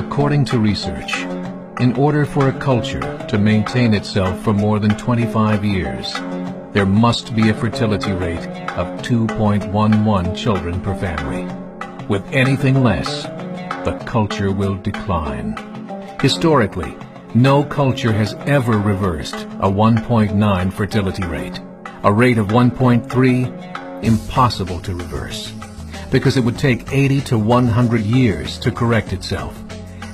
According to research, in order for a culture to maintain itself for more than 25 years, there must be a fertility rate of 2.11 children per family. With anything less, the culture will decline. Historically, no culture has ever reversed a 1.9 fertility rate. A rate of 1.3, impossible to reverse, because it would take 80 to 100 years to correct itself,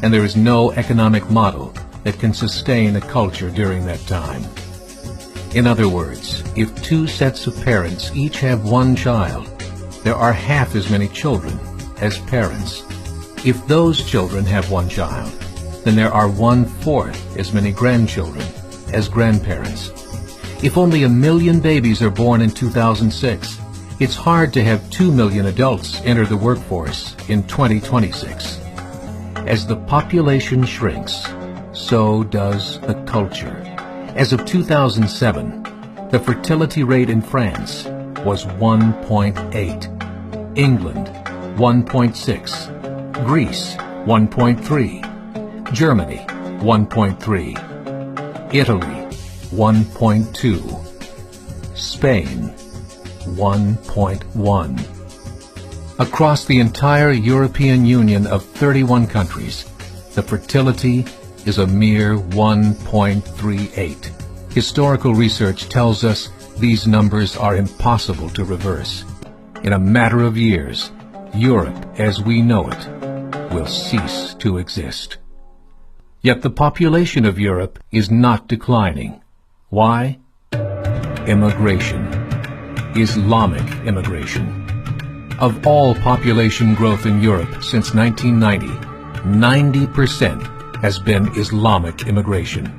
and there is no economic model that can sustain a culture during that time. In other words, if two sets of parents each have one child, there are half as many children as parents. If those children have one child, then there are 1/4 as many grandchildren as grandparents. If only 1 million babies are born in 2006, it's hard to have 2 million adults enter the workforce in 2026. As the population shrinks, so does the culture. As of 2007, the fertility rate in France was 1.8, England 1.6, Greece 1.3, Germany 1.3, Italy 1.2, Spain 1.1. Across the entire European Union of 31 countries, the fertility is a mere 1.38. Historical research tells us these numbers are impossible to reverse. In a matter of years, Europe as we know it will cease to exist. Yet the population of Europe is not declining. Why? Immigration. Islamic immigration. Of all population growth in Europe since 1990, 90% has been Islamic immigration.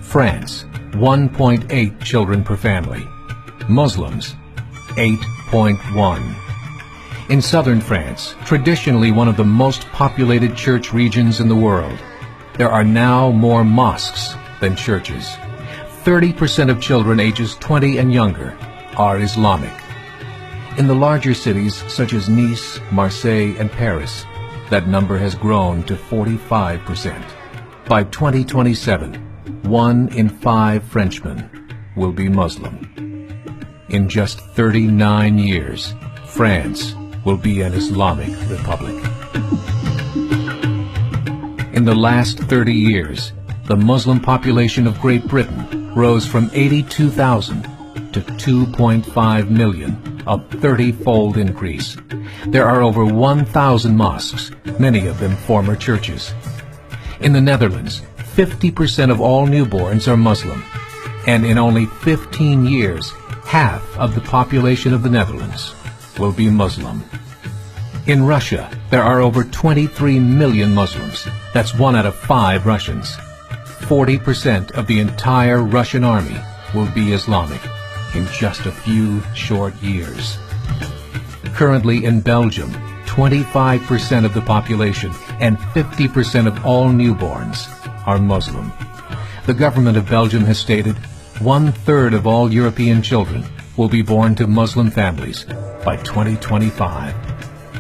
France, 1.8 children per family. Muslims, 8.1. In southern France, traditionally one of the most populated church regions in the world, there are now more mosques than churches. 30% of children ages 20 and younger are Islamic. In the larger cities such as Nice, Marseille, and Paris, that number has grown to 45%. By 2027, 1 in 5 Frenchmen will be Muslim. In just 39 years, France will be an Islamic republic. In the last 30 years, the Muslim population of Great Britain rose from 82,000 to 2.5 million, a 30-fold increase. There are over 1,000 mosques, many of them former churches. In the Netherlands, 50% of all newborns are Muslim, and in only 15 years, half of the population of the Netherlands will be Muslim. In Russia, there are over 23 million Muslims. That's 1 out of 5 Russians. 40% of the entire Russian army will be Islamic in just a few short years. Currently in Belgium, 25% of the population and 50% of all newborns are Muslim. The government of Belgium has stated 1/3 of all European children will be born to Muslim families by 2025,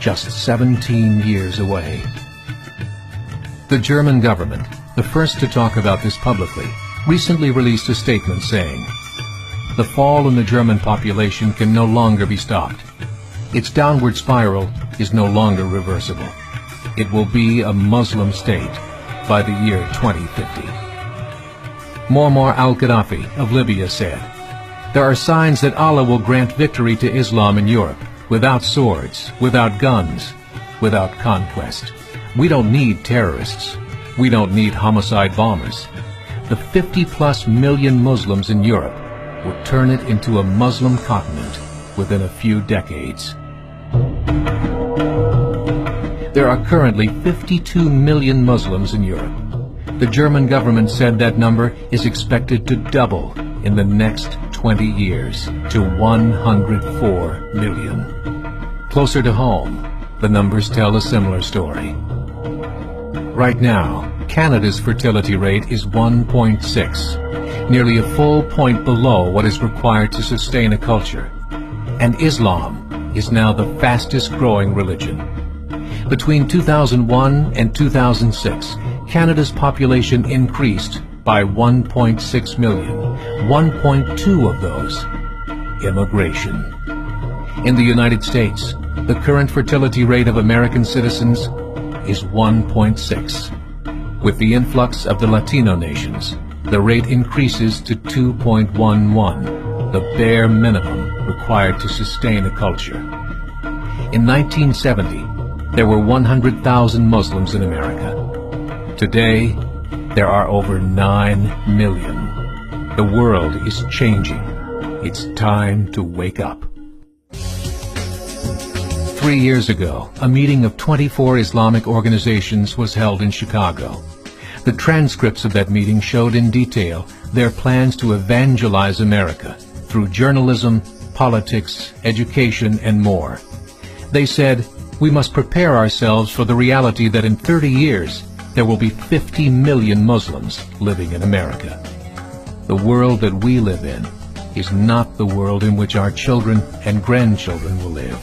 just 17 years away. The German government, the first to talk about this publicly, recently released a statement saying, "The fall in the German population can no longer be stopped. Its downward spiral is no longer reversible. It will be a Muslim state by the year 2050. Muammar al-Gaddafi of Libya said, "There are signs that Allah will grant victory to Islam in Europe, without swords, without guns, without conquest. We don't need terrorists. We don't need homicide bombers. The 50+ million Muslims in Europe will turn it into a Muslim continent within a few decades." There are currently 52 million Muslims in Europe. The German government said that number is expected to double in the next 20 years to 104 million. Closer to home, the numbers tell a similar story. Right now, Canada's fertility rate is 1.6, nearly a full point below what is required to sustain a culture. And Islam is now the fastest growing religion. Between 2001 and 2006, Canada's population increased by 1.6 million, 1.2 of those immigration. In the United States, the current fertility rate of American citizens is 1.6. With the influx of the Latino nations, the rate increases to 2.11, the bare minimum required to sustain a culture. In 1970, there were 100,000 Muslims in America. Today, there are over 9 million. The world is changing. It's time to wake up. 3 years ago, a meeting of 24 Islamic organizations was held in Chicago. The transcripts of that meeting showed in detail their plans to evangelize America through journalism, politics, education, and more. They said, we must prepare ourselves for the reality that in 30 years, there will be 50 million Muslims living in America. The world that we live in is not the world in which our children and grandchildren will live.